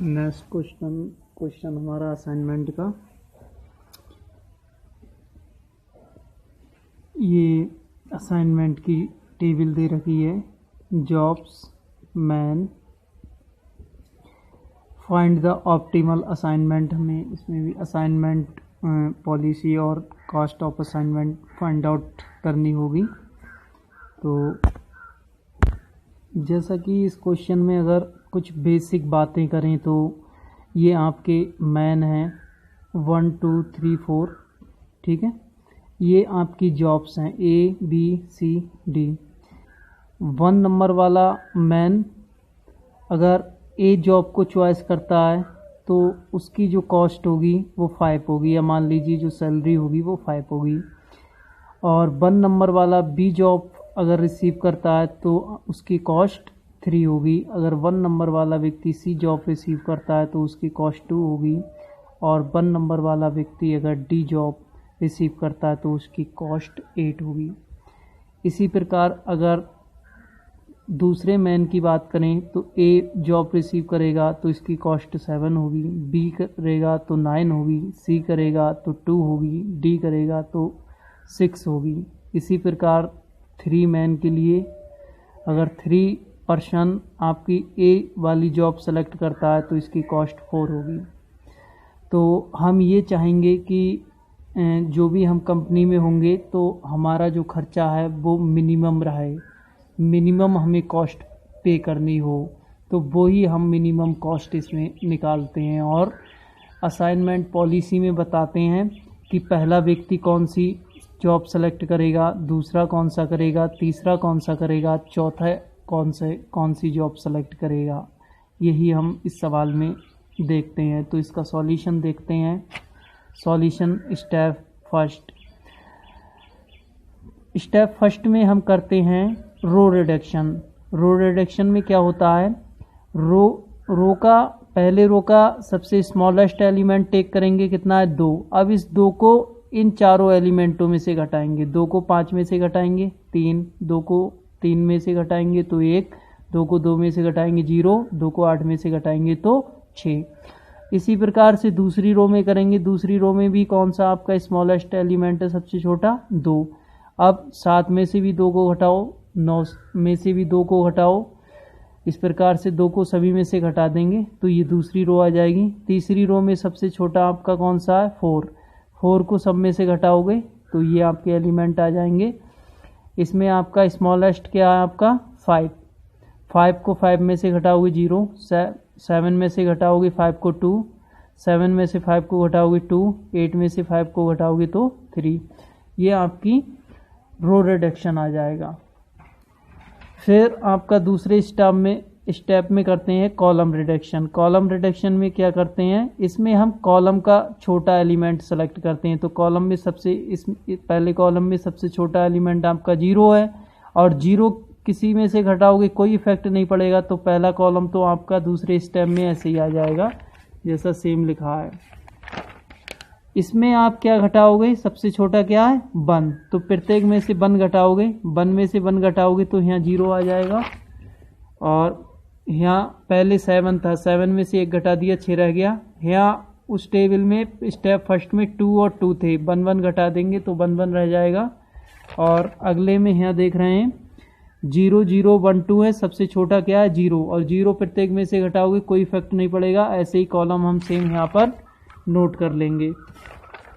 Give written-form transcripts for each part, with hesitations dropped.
Next question हमारा assignment का। ये असाइनमेंट की टेबल दे रखी है, jobs, man, find the optimal assignment. हमें इसमें भी असाइनमेंट पॉलिसी और cost of assignment find out करनी होगी। तो जैसा कि इस क्वेश्चन में अगर कुछ बेसिक बातें करें तो ये आपके मैन हैं 1 2 3 4, ठीक है। ये आपकी जॉब्स हैं ABCD। 1 नंबर वाला मैन अगर ए जॉब को चॉइस करता है तो उसकी जो कॉस्ट होगी वो 5 होगी, या मान लीजिए जो सैलरी होगी वो 5 होगी। और 1 नंबर वाला बी जॉब अगर रिसीव करता है तो उसकी कॉस्ट 3 होगी। अगर 1 नंबर वाला व्यक्ति सी जॉब रिसीव करता है तो उसकी कॉस्ट 2 होगी। और 1 नंबर वाला व्यक्ति अगर डी जॉब रिसीव करता है तो उसकी कॉस्ट 8 होगी। इसी प्रकार अगर दूसरे मैन की बात करें तो ए जॉब रिसीव करेगा तो इसकी कॉस्ट 7 होगी, बी करेगा तो 9 होगी, सी करेगा तो 2 होगी, डी करेगा तो 6 होगी। इसी प्रकार 3 मैन के लिए अगर 3 पर्सन आपकी ए वाली जॉब सेलेक्ट करता है तो इसकी कॉस्ट 4 होगी। तो हम ये चाहेंगे कि जो भी हम कंपनी में होंगे तो हमारा जो खर्चा है वो मिनिमम रहे, मिनिमम हमें कॉस्ट पे करनी हो, तो वो ही हम मिनिमम कॉस्ट इसमें निकालते हैं। और असाइनमेंट पॉलिसी में बताते हैं कि पहला व्यक्ति कौन सी जॉब सेलेक्ट करेगा, दूसरा कौन सा करेगा, तीसरा कौन सा करेगा, चौथा कौन सी जॉब सेलेक्ट करेगा। यही हम इस सवाल में देखते हैं। तो इसका सॉल्यूशन देखते हैं। सॉल्यूशन स्टेप फर्स्ट में हम करते हैं रो रिडक्शन। रो रिडक्शन में क्या होता है, पहले रो का सबसे स्मॉलेस्ट एलिमेंट टेक करेंगे, कितना है 2। अब इस 2 को इन चारों एलिमेंटों में से घटाएंगे। 2 को 5 में से घटाएंगे 3, 2 को 3 में से घटाएंगे तो 1, 2 को 2 में से घटाएंगे 0, 2 को 8 में से घटाएंगे तो 6। इसी प्रकार से दूसरी रो में करेंगे। दूसरी रो में भी कौन सा आपका स्मॉलेस्ट एलिमेंट है, सबसे छोटा 2। अब 7 में से भी 2 को घटाओ, 9 में से भी 2 को घटाओ। इस प्रकार से 2 को सभी में से घटा देंगे तो ये दूसरी रो आ जाएगी। तीसरी रो में सबसे छोटा आपका कौन सा है 4। 4 को सब में से घटाओगे तो ये आपके एलिमेंट आ जाएंगे। इसमें आपका स्मॉलेस्ट क्या है आपका 5। 5 को 5 में से घटाओगे 0, 7 में से घटाओगे 5 को 2, 7 में से 5 को घटाओगे 2, 8 में से 5 को घटाओगे तो 3। ये आपकी रो रिडक्शन आ जाएगा। फिर आपका दूसरे स्टेप में करते हैं कॉलम रिडक्शन। कॉलम रिडक्शन में क्या करते हैं, इसमें हम कॉलम का छोटा एलिमेंट सेलेक्ट करते हैं। तो कॉलम में पहले कॉलम में सबसे छोटा एलिमेंट आपका 0 है, और 0 किसी में से घटाओगे कोई इफेक्ट नहीं पड़ेगा। तो पहला कॉलम तो आपका दूसरे स्टेप में ऐसे ही आ जाएगा जैसा सेम लिखा है। इसमें आप क्या घटाओगे, सबसे छोटा क्या है 1, तो प्रत्येक में से 1 घटाओगे। 1 में से 1 घटाओगे तो यहाँ 0 आ जाएगा। और यहाँ पहले 7 था, 7 में से 1 घटा दिया, 6 रह गया। यहाँ उस टेबल में स्टेप फर्स्ट में 2 और 2 थे, 1 1 घटा देंगे तो 1 1 रह जाएगा। और अगले में यहाँ देख रहे हैं 0 0 1 2 है, सबसे छोटा क्या है 0, और 0 प्रत्येक में से घटाओगे कोई इफेक्ट नहीं पड़ेगा। ऐसे ही कॉलम हम सेम यहाँ पर नोट कर लेंगे।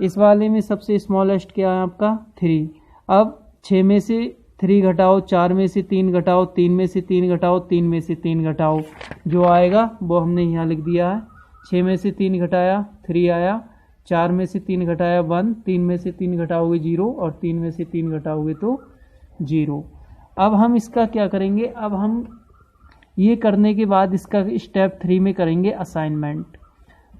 इस वाले में सबसे स्मॉलेस्ट क्या है आपका 3। अब 6 में से 3 घटाओ, 4 में से 3 घटाओ, 3 में से 3 घटाओ, 3 में से 3 घटाओ, जो आएगा वो हमने यहाँ लिख दिया है। 6 में से 3 घटाया 3 आया, 4 में से 3 घटाया 1, 3 में से 3 घटाओगे 0, और 3 में से 3 घटाओगे तो 0। अब हम इसका क्या करेंगे, अब हम ये करने के बाद इसका स्टेप 3 में करेंगे असाइनमेंट।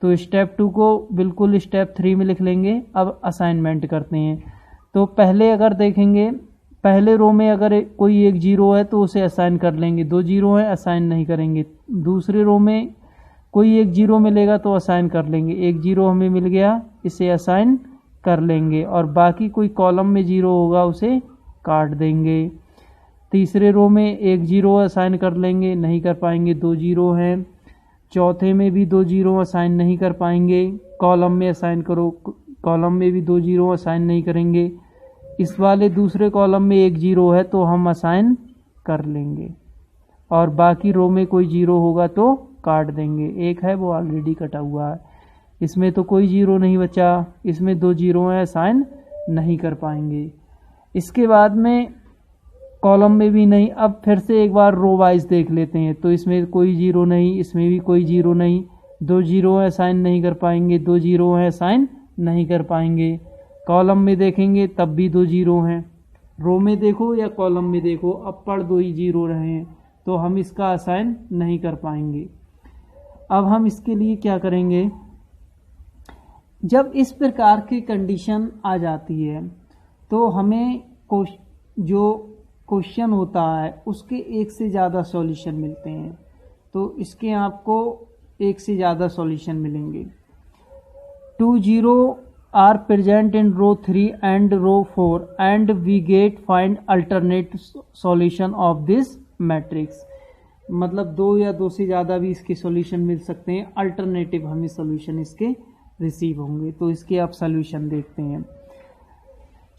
तो स्टेप 2 को बिल्कुल स्टेप 3 में लिख लेंगे। अब असाइनमेंट करते हैं। तो पहले अगर देखेंगे, पहले रो में अगर कोई एक 0 है तो उसे असाइन कर लेंगे, 2 0 है असाइन नहीं करेंगे। दूसरे रो में कोई एक 0 मिलेगा तो असाइन कर लेंगे, एक 0 हमें मिल गया इसे असाइन कर लेंगे, और बाकी कोई कॉलम में 0 होगा उसे काट देंगे। तीसरे रो में एक 0 असाइन कर लेंगे, नहीं कर पाएंगे, 2 0 हैं। चौथे में भी 2 जीरो असाइन नहीं कर पाएंगे, कॉलम में असाइन करो, कॉलम में भी 2 जीरो असाइन नहीं करेंगे। इस वाले दूसरे कॉलम में 1 जीरो है तो हम असाइन कर लेंगे, और बाकी रो में कोई जीरो होगा तो काट देंगे। एक है वो ऑलरेडी कटा हुआ है, इसमें तो कोई जीरो नहीं बचा, इसमें 2 जीरो हैं, असाइन नहीं कर पाएंगे। इसके बाद में कॉलम में भी नहीं। अब फिर से एक बार रो वाइज देख लेते हैं, तो इसमें कोई जीरो नहीं, इसमें भी कोई जीरो नहीं, 2 जीरो हैं, असाइन नहीं कर पाएंगे, 2 जीरो हैं, असाइन नहीं कर पाएंगे। कॉलम में देखेंगे तब भी 2 जीरो हैं, रो में देखो या कॉलम में देखो अब पर 2 ही जीरो रहे हैं, तो हम इसका असाइन नहीं कर पाएंगे। अब हम इसके लिए क्या करेंगे, जब इस प्रकार की कंडीशन आ जाती है तो हमें जो क्वेश्चन होता है उसके एक से ज़्यादा सॉल्यूशन मिलते हैं, तो इसके आपको एक से ज़्यादा सॉल्यूशन मिलेंगे। 2 zero are present in row 3 and row 4 and we get find alternate solution of this matrix. मतलब 2 या 2 से ज़्यादा भी इसके सॉल्यूशन मिल सकते हैं, अल्टरनेटिव हमें सॉल्यूशन इसके रिसीव होंगे। तो इसके आप सॉल्यूशन देखते हैं।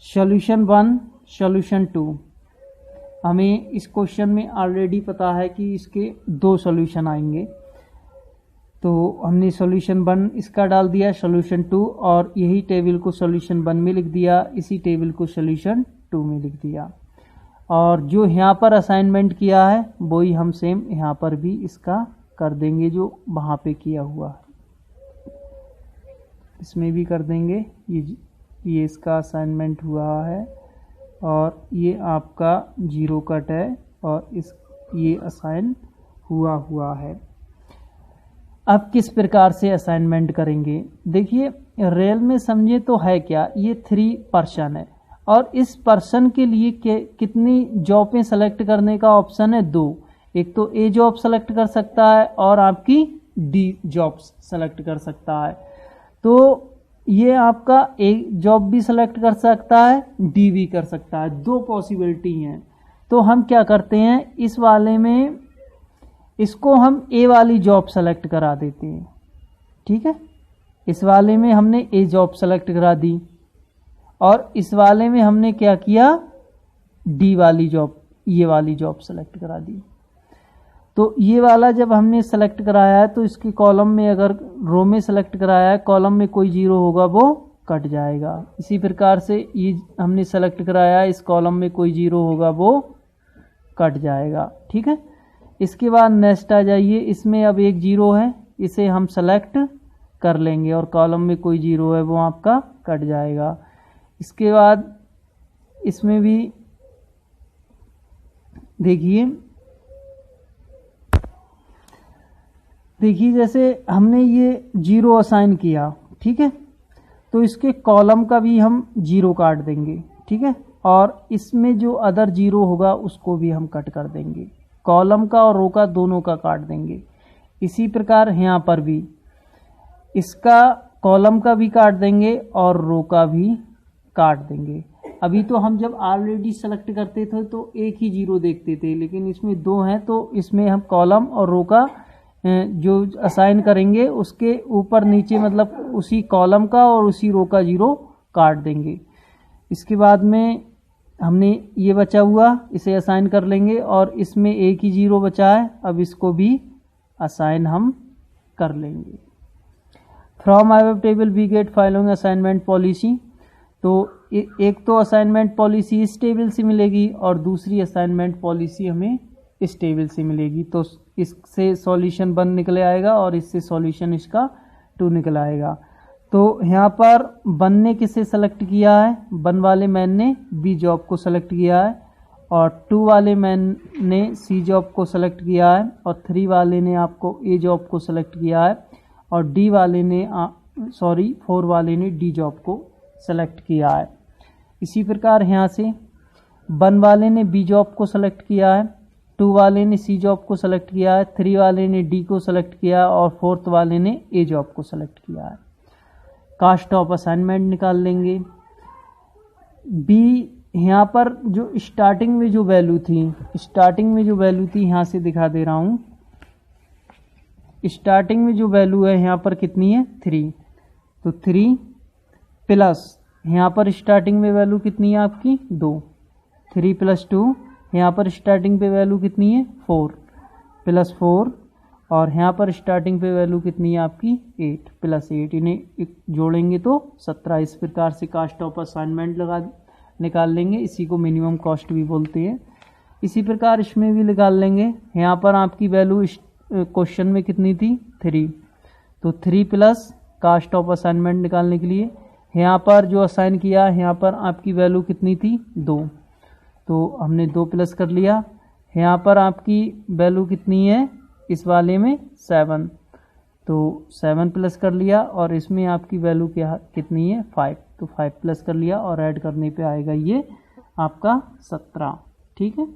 Solution 1, solution 2। हमें इस क्वेश्चन में ऑलरेडी पता है कि इसके 2 सॉल्यूशन आएंगे, तो हमने सॉल्यूशन 1 इसका डाल दिया, सॉल्यूशन 2, और यही टेबल को सॉल्यूशन 1 में लिख दिया, इसी टेबल को सॉल्यूशन 2 में लिख दिया। और जो यहाँ पर असाइनमेंट किया है वही हम सेम यहाँ पर भी इसका कर देंगे, जो वहाँ पे किया हुआ है इसमें भी कर देंगे। ये इसका असाइनमेंट हुआ है और ये आपका जीरो कट है और ये असाइन हुआ है। अब किस प्रकार से असाइनमेंट करेंगे, देखिए रेल में समझे तो है क्या, ये 3 पर्सन है और इस पर्सन के लिए कितनी जॉबें सेलेक्ट करने का ऑप्शन है, 2। एक तो ए जॉब सेलेक्ट कर सकता है और आपकी डी जॉब सेलेक्ट कर सकता है। तो ये आपका ए जॉब भी सेलेक्ट कर सकता है, डी भी कर सकता है, 2 पॉसिबिलिटी हैं। तो हम क्या करते हैं, इस वाले में इसको हम ए वाली जॉब सेलेक्ट करा देते हैं, ठीक है। इस वाले में हमने ए जॉब सेलेक्ट करा दी और इस वाले में हमने क्या किया, डी वाली जॉब, ये वाली जॉब सेलेक्ट करा दी। तो ये वाला जब हमने सेलेक्ट कराया है तो इसके कॉलम में, अगर रो में सेलेक्ट कराया है, कॉलम में कोई जीरो होगा वो कट जाएगा। इसी प्रकार से ये हमने सेलेक्ट कराया है, इस कॉलम में कोई जीरो होगा वो कट जाएगा, ठीक है। इसके बाद नेक्स्ट आ जाइए, इसमें अब 1 जीरो है, इसे हम सेलेक्ट कर लेंगे और कॉलम में कोई जीरो है वो आपका कट जाएगा। इसके बाद इसमें भी देखिए जैसे हमने ये जीरो असाइन किया, ठीक है, तो इसके कॉलम का भी हम जीरो काट देंगे, ठीक है, और इसमें जो अदर जीरो होगा उसको भी हम कट कर देंगे, कॉलम का और रो का दोनों का काट देंगे। इसी प्रकार यहाँ पर भी इसका कॉलम का भी काट देंगे और रो का भी काट देंगे। अभी तो हम जब ऑलरेडी सेलेक्ट करते थे तो एक ही जीरो देखते थे, लेकिन इसमें 2 हैं तो इसमें हम कॉलम और रो का जो असाइन करेंगे उसके ऊपर नीचे, मतलब उसी कॉलम का और उसी रो का जीरो काट देंगे। इसके बाद में हमने ये बचा हुआ, इसे असाइन कर लेंगे और इसमें एक ही जीरो बचा है, अब इसको भी असाइन हम कर लेंगे। From above table we get following assignment policy. तो एक तो असाइनमेंट पॉलिसी इस टेबल से मिलेगी और दूसरी असाइनमेंट पॉलिसी हमें इस टेबल से मिलेगी। तो इससे सॉल्यूशन 1 निकले आएगा और इससे सॉल्यूशन इसका 2 निकल आएगा। तो यहाँ पर 1 ने किसे सेलेक्ट किया है, 1 वाले मैन ने बी जॉब को सेलेक्ट किया है और 2 वाले मैन ने सी जॉब को सेलेक्ट किया है और 3 वाले ने आपको ए जॉब को सेलेक्ट किया है और डी वाले ने 4 वाले ने डी जॉब को सेलेक्ट किया है। इसी प्रकार यहाँ से 1 वाले ने बी जॉब को सेलेक्ट किया है, 2 वाले ने सी जॉब को सेलेक्ट किया है, 3 वाले ने डी को सेलेक्ट किया है और 4th वाले ने ए जॉब को सेलेक्ट किया है। कास्ट ऑफ असाइनमेंट निकाल लेंगे। बी यहाँ पर जो स्टार्टिंग में जो वैल्यू थी यहाँ से दिखा दे रहा हूँ। स्टार्टिंग में जो वैल्यू है यहाँ पर कितनी है 3, तो 3 प्लस यहाँ पर स्टार्टिंग में वैल्यू कितनी है आपकी 2, 3 + 2 यहाँ पर स्टार्टिंग पे वैल्यू कितनी है 4 + 4 और यहाँ पर स्टार्टिंग पे वैल्यू कितनी है आपकी 8 + 8, इन्हें जोड़ेंगे तो 17। इस प्रकार से कास्ट ऑफ असाइनमेंट निकाल लेंगे, इसी को मिनिमम कॉस्ट भी बोलते हैं। इसी प्रकार इसमें भी निकाल लेंगे। यहाँ पर आपकी वैल्यू क्वेश्चन में कितनी थी 3, तो 3 प्लस कास्ट ऑफ असाइनमेंट निकालने के लिए यहाँ पर जो असाइन किया यहाँ पर आपकी वैल्यू कितनी थी 2, तो हमने 2 प्लस कर लिया। यहाँ पर आपकी वैल्यू कितनी है इस वाले में 7, तो 7 प्लस कर लिया और इसमें आपकी वैल्यू कितनी है 5, तो 5 प्लस कर लिया और ऐड करने पे आएगा ये आपका 17। ठीक है।